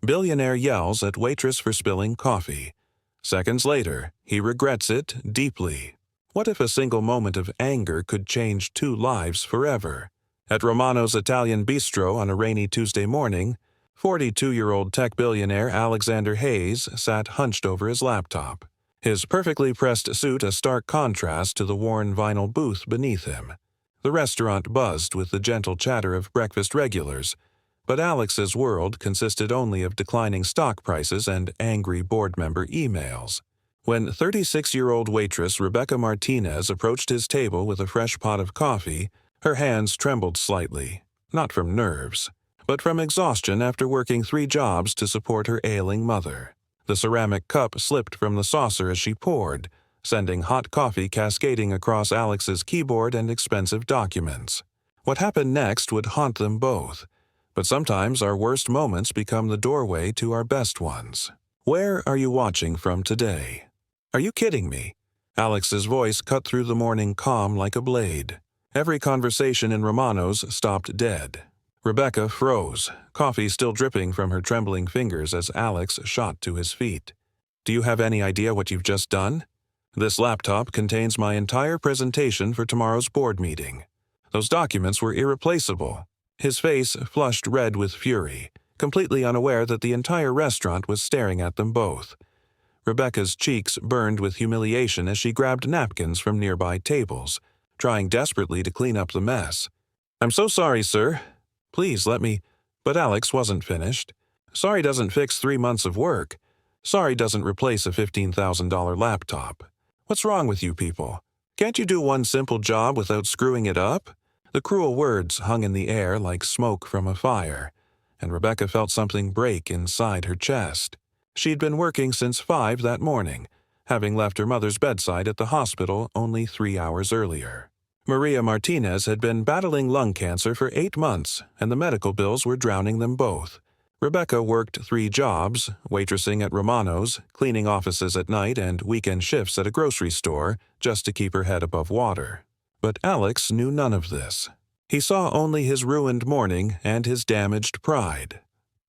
Billionaire yells at waitress for spilling coffee. Seconds later, he regrets it deeply. What if a single moment of anger could change two lives forever? At Romano's Italian Bistro on a rainy Tuesday morning, 42-year-old tech billionaire Alexander Hayes sat hunched over his laptop, his perfectly pressed suit a stark contrast to the worn vinyl booth beneath him. The restaurant buzzed with the gentle chatter of breakfast regulars, but Alex's world consisted only of declining stock prices and angry board member emails. When 36-year-old waitress Rebecca Martinez approached his table with a fresh pot of coffee, her hands trembled slightly, not from nerves, but from exhaustion after working 3 jobs to support her ailing mother. The ceramic cup slipped from the saucer as she poured, sending hot coffee cascading across Alex's keyboard and expensive documents. What happened next would haunt them both, but sometimes our worst moments become the doorway to our best ones. Where are you watching from today? Are you kidding me? Alex's voice cut through the morning calm like a blade. Every conversation in Romano's stopped dead. Rebecca froze, coffee still dripping from her trembling fingers as Alex shot to his feet. Do you have any idea what you've just done? This laptop contains my entire presentation for tomorrow's board meeting. Those documents were irreplaceable. His face flushed red with fury, completely unaware that the entire restaurant was staring at them both. Rebecca's cheeks burned with humiliation as she grabbed napkins from nearby tables, trying desperately to clean up the mess. "I'm so sorry, sir. Please let me—" But Alex wasn't finished. Sorry doesn't fix 3 months of work. Sorry doesn't replace a $15,000 laptop. What's wrong with you people? Can't you do one simple job without screwing it up? The cruel words hung in the air like smoke from a fire, and Rebecca felt something break inside her chest. She'd been working since 5 that morning, having left her mother's bedside at the hospital only 3 hours earlier. Maria Martinez had been battling lung cancer for 8 months, and the medical bills were drowning them both. Rebecca worked 3 jobs, waitressing at Romano's, cleaning offices at night, and weekend shifts at a grocery store, just to keep her head above water. But Alex knew none of this. He saw only his ruined morning and his damaged pride.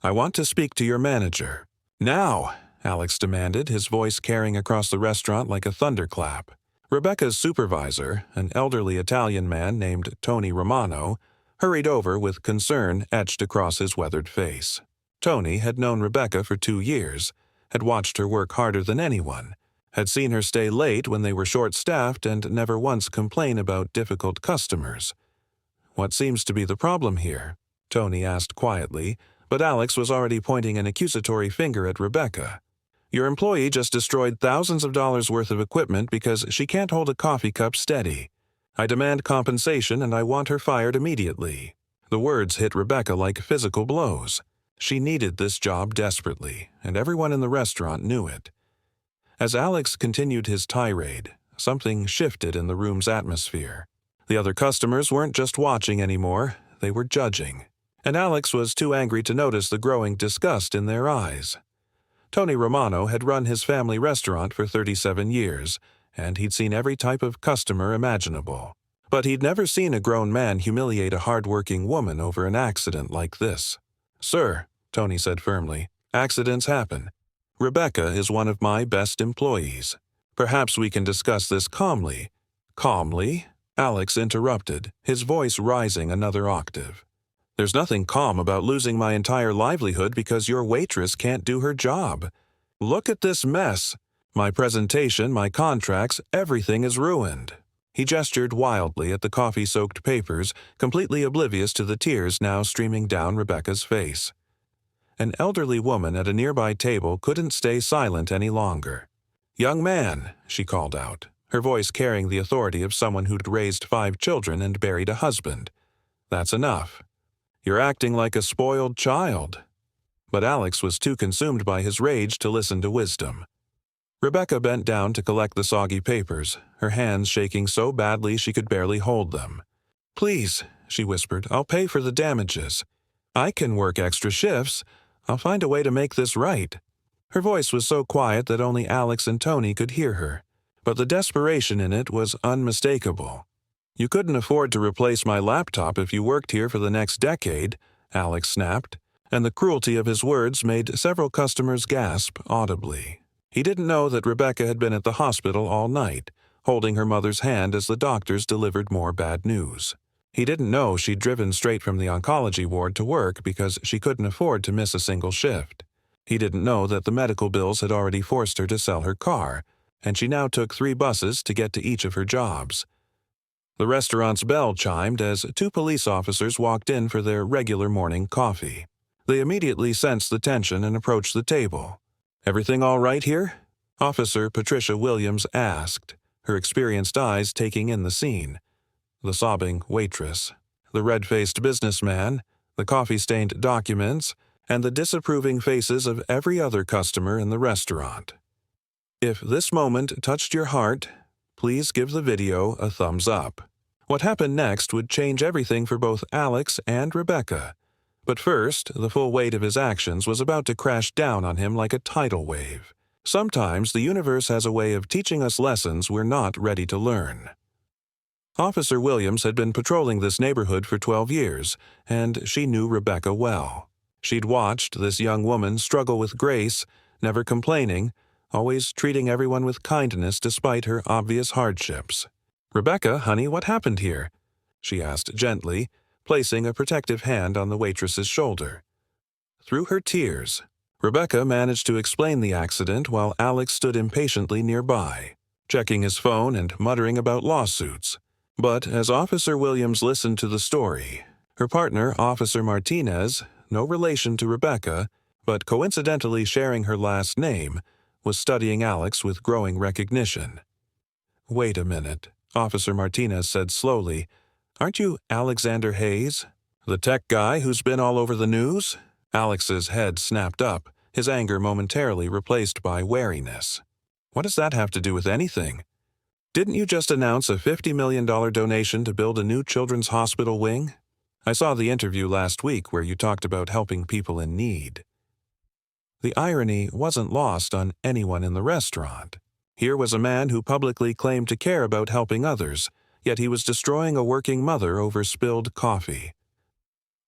"I want to speak to your manager." "Now!" Alex demanded, his voice carrying across the restaurant like a thunderclap. Rebecca's supervisor, an elderly Italian man named Tony Romano, hurried over with concern etched across his weathered face. Tony had known Rebecca for 2 years, had watched her work harder than anyone, had seen her stay late when they were short-staffed and never once complain about difficult customers. "What seems to be the problem here?" Tony asked quietly, but Alex was already pointing an accusatory finger at Rebecca. "Your employee just destroyed thousands of dollars worth of equipment because she can't hold a coffee cup steady. I demand compensation and I want her fired immediately." The words hit Rebecca like physical blows. She needed this job desperately, and everyone in the restaurant knew it. As Alex continued his tirade, something shifted in the room's atmosphere. The other customers weren't just watching anymore, they were judging. And Alex was too angry to notice the growing disgust in their eyes. Tony Romano had run his family restaurant for 37 years, and he'd seen every type of customer imaginable. But he'd never seen a grown man humiliate a hard-working woman over an accident like this. "Sir," Tony said firmly, "accidents happen. Rebecca is one of my best employees. Perhaps we can discuss this calmly." "Calmly?" Alex interrupted, his voice rising another octave. "There's nothing calm about losing my entire livelihood because your waitress can't do her job. Look at this mess. My presentation, my contracts, everything is ruined." He gestured wildly at the coffee-soaked papers, completely oblivious to the tears now streaming down Rebecca's face. An elderly woman at a nearby table couldn't stay silent any longer. "Young man," she called out, her voice carrying the authority of someone who'd raised 5 children and buried a husband. "That's enough. You're acting like a spoiled child." But Alex was too consumed by his rage to listen to wisdom. Rebecca bent down to collect the soggy papers, her hands shaking so badly she could barely hold them. "Please," she whispered, "I'll pay for the damages. I can work extra shifts. I'll find a way to make this right." Her voice was so quiet that only Alex and Tony could hear her, but the desperation in it was unmistakable. "You couldn't afford to replace my laptop if you worked here for the next decade," Alex snapped. and the cruelty of his words made several customers gasp audibly. He didn't know that Rebecca had been at the hospital all night, holding her mother's hand as the doctors delivered more bad news. He didn't know she'd driven straight from the oncology ward to work because she couldn't afford to miss a single shift. He didn't know that the medical bills had already forced her to sell her car, and she now took 3 buses to get to each of her jobs. The restaurant's bell chimed as 2 police officers walked in for their regular morning coffee. They immediately sensed the tension and approached the table. "Everything all right here?" Officer Patricia Williams asked, her experienced eyes taking in the scene. The sobbing waitress, the red-faced businessman, the coffee-stained documents, and the disapproving faces of every other customer in the restaurant. If this moment touched your heart, please give the video a thumbs up. What happened next would change everything for both Alex and Rebecca. But first, the full weight of his actions was about to crash down on him like a tidal wave. Sometimes the universe has a way of teaching us lessons we're not ready to learn. Officer Williams had been patrolling this neighborhood for 12 years, and she knew Rebecca well. She'd watched this young woman struggle with grace, never complaining, always treating everyone with kindness despite her obvious hardships. "Rebecca, honey, what happened here?" she asked gently, placing a protective hand on the waitress's shoulder. Through her tears, Rebecca managed to explain the accident while Alex stood impatiently nearby, checking his phone and muttering about lawsuits. But as Officer Williams listened to the story, her partner, Officer Martinez, no relation to Rebecca, but coincidentally sharing her last name, was studying Alex with growing recognition. "Wait a minute," Officer Martinez said slowly. "Aren't you Alexander Hayes, the tech guy who's been all over the news?" Alex's head snapped up, his anger momentarily replaced by wariness. "What does that have to do with anything? Didn't you just announce a $50 million donation to build a new children's hospital wing? I saw the interview last week where you talked about helping people in need." The irony wasn't lost on anyone in the restaurant. Here was a man who publicly claimed to care about helping others, yet he was destroying a working mother over spilled coffee.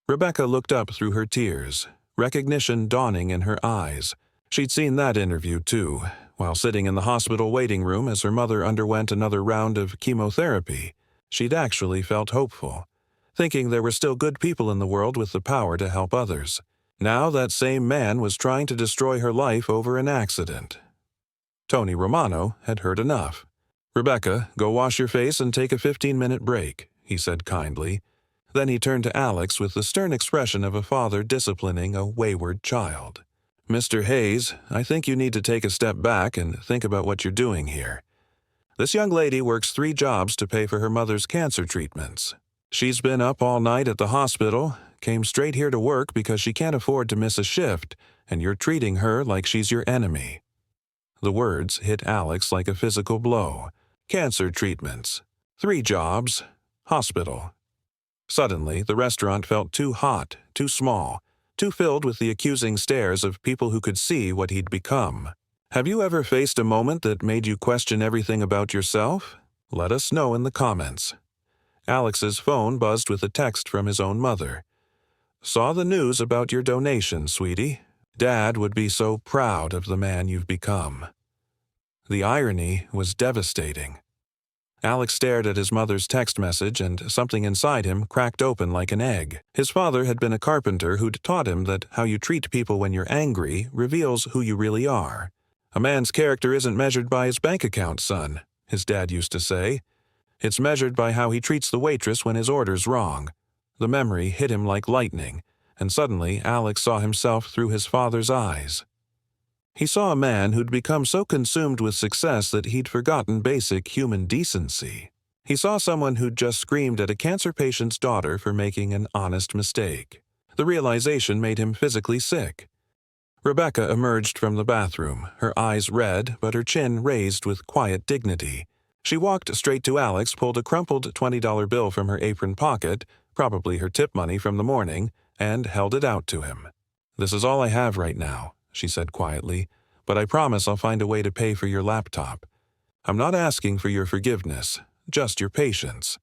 Rebecca looked up through her tears, recognition dawning in her eyes. She'd seen that interview too, while sitting in the hospital waiting room as her mother underwent another round of chemotherapy. She'd actually felt hopeful, thinking there were still good people in the world with the power to help others. Now that same man was trying to destroy her life over an accident. Tony Romano had heard enough. "Rebecca, go wash your face and take a 15-minute break," he said kindly. Then he turned to Alex with the stern expression of a father disciplining a wayward child. "Mr. Hayes, I think you need to take a step back and think about what you're doing here. This young lady works 3 jobs to pay for her mother's cancer treatments. She's been up all night at the hospital, came straight here to work because she can't afford to miss a shift, and you're treating her like she's your enemy." The words hit Alex like a physical blow. Cancer treatments, 3 jobs, hospital. Suddenly, the restaurant felt too hot, too small, too filled with the accusing stares of people who could see what he'd become. Have you ever faced a moment that made you question everything about yourself? Let us know in the comments. Alex's phone buzzed with a text from his own mother. "Saw the news about your donation, sweetie. Dad would be so proud of the man you've become." The irony was devastating. Alex stared at his mother's text message and something inside him cracked open like an egg. His father had been a carpenter who'd taught him that how you treat people when you're angry reveals who you really are. "A man's character isn't measured by his bank account, son," his dad used to say. "It's measured by how he treats the waitress when his order's wrong." The memory hit him like lightning, and suddenly Alex saw himself through his father's eyes. He saw a man who'd become so consumed with success that he'd forgotten basic human decency. He saw someone who'd just screamed at a cancer patient's daughter for making an honest mistake. The realization made him physically sick. Rebecca emerged from the bathroom, her eyes red but her chin raised with quiet dignity. She walked straight to Alex, pulled a crumpled $20 bill from her apron pocket, probably her tip money from the morning, and held it out to him. "This is all I have right now," she said quietly, "but I promise I'll find a way to pay for your laptop. I'm not asking for your forgiveness, just your patience."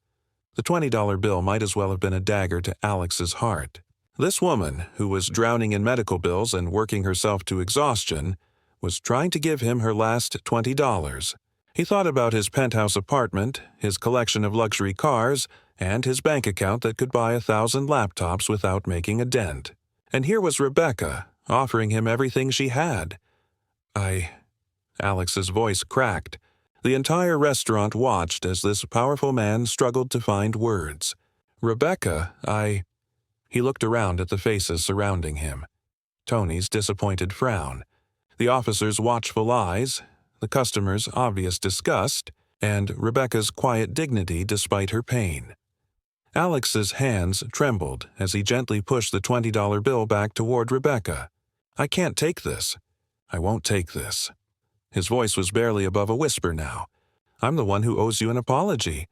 The $20 bill might as well have been a dagger to Alex's heart. This woman, who was drowning in medical bills and working herself to exhaustion, was trying to give him her last $20. He thought about his penthouse apartment, his collection of luxury cars, and his bank account that could buy 1,000 laptops without making a dent. And here was Rebecca, offering him everything she had. Alex's voice cracked. The entire restaurant watched as this powerful man struggled to find words. Rebecca, He looked around at the faces surrounding him. Tony's disappointed frown, the officer's watchful eyes, the customer's obvious disgust, and Rebecca's quiet dignity despite her pain. Alex's hands trembled as he gently pushed the $20 bill back toward Rebecca. I can't take this. I won't take this. His voice was barely above a whisper now. I'm the one who owes you an apology.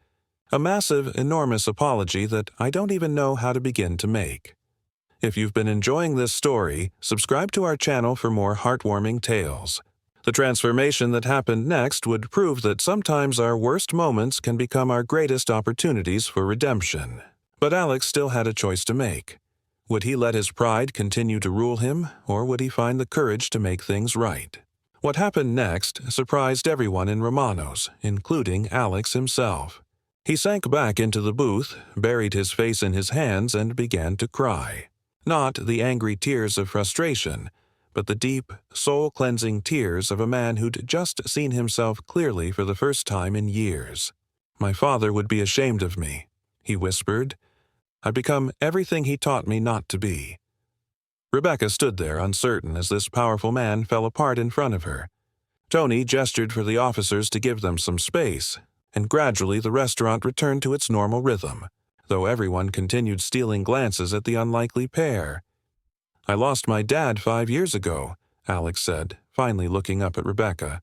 A massive, enormous apology that I don't even know how to begin to make. If you've been enjoying this story, subscribe to our channel for more heartwarming tales. The transformation that happened next would prove that sometimes our worst moments can become our greatest opportunities for redemption. But Alex still had a choice to make. Would he let his pride continue to rule him, or would he find the courage to make things right? What happened next surprised everyone in Romano's, including Alex himself. He sank back into the booth, buried his face in his hands, and began to cry. Not the angry tears of frustration, but the deep, soul-cleansing tears of a man who'd just seen himself clearly for the first time in years. My father would be ashamed of me, he whispered. I'd become everything he taught me not to be. Rebecca stood there uncertain as this powerful man fell apart in front of her. Tony gestured for the officers to give them some space, and gradually the restaurant returned to its normal rhythm, though everyone continued stealing glances at the unlikely pair. I lost my dad 5 years ago, Alex said, finally looking up at Rebecca.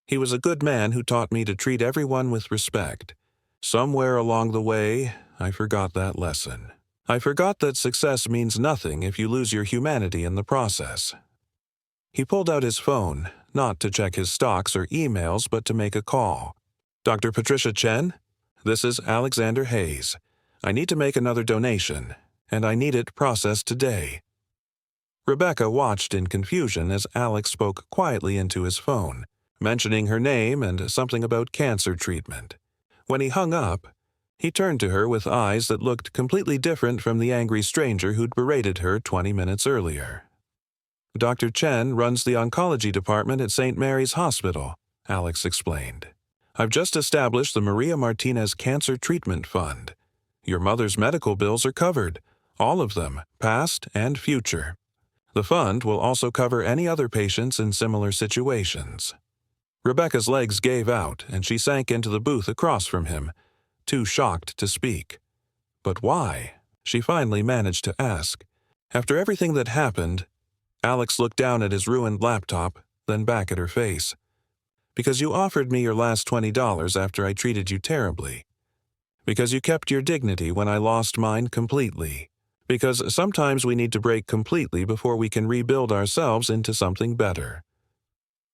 He was a good man who taught me to treat everyone with respect. Somewhere along the way, I forgot that lesson. I forgot that success means nothing if you lose your humanity in the process. He pulled out his phone, not to check his stocks or emails, but to make a call. Dr. Patricia Chen? This is Alexander Hayes. I need to make another donation, and I need it processed today. Rebecca watched in confusion as Alex spoke quietly into his phone, mentioning her name and something about cancer treatment. When he hung up, he turned to her with eyes that looked completely different from the angry stranger who'd berated her 20 minutes earlier. Dr. Chen runs the oncology department at St. Mary's Hospital, Alex explained. I've just established the Maria Martinez Cancer Treatment Fund. Your mother's medical bills are covered, all of them, past and future. The fund will also cover any other patients in similar situations. Rebecca's legs gave out, and she sank into the booth across from him, too shocked to speak. But why? She finally managed to ask. After everything that happened, Alex looked down at his ruined laptop, then back at her face. Because you offered me your last $20 after I treated you terribly. Because you kept your dignity when I lost mine completely. Because sometimes we need to break completely before we can rebuild ourselves into something better.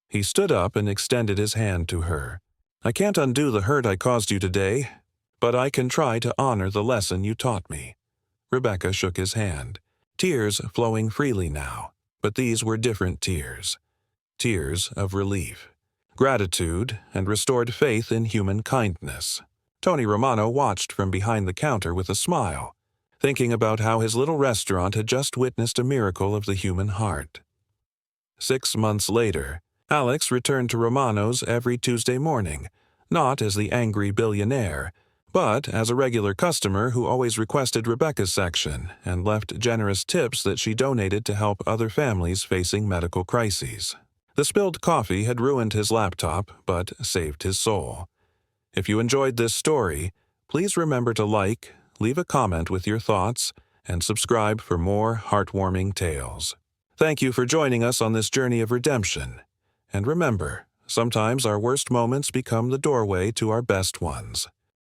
He stood up and extended his hand to her. I can't undo the hurt I caused you today, but I can try to honor the lesson you taught me. Rebecca shook his hand, tears flowing freely now, but these were different tears. Tears of relief, gratitude, and restored faith in human kindness. Tony Romano watched from behind the counter with a smile, thinking about how his little restaurant had just witnessed a miracle of the human heart. 6 months later, Alex returned to Romano's every Tuesday morning, not as the angry billionaire, but as a regular customer who always requested Rebecca's section and left generous tips that she donated to help other families facing medical crises. The spilled coffee had ruined his laptop, but saved his soul. If you enjoyed this story, please remember to like, leave a comment with your thoughts, and subscribe for more heartwarming tales. Thank you for joining us on this journey of redemption. And remember, sometimes our worst moments become the doorway to our best ones.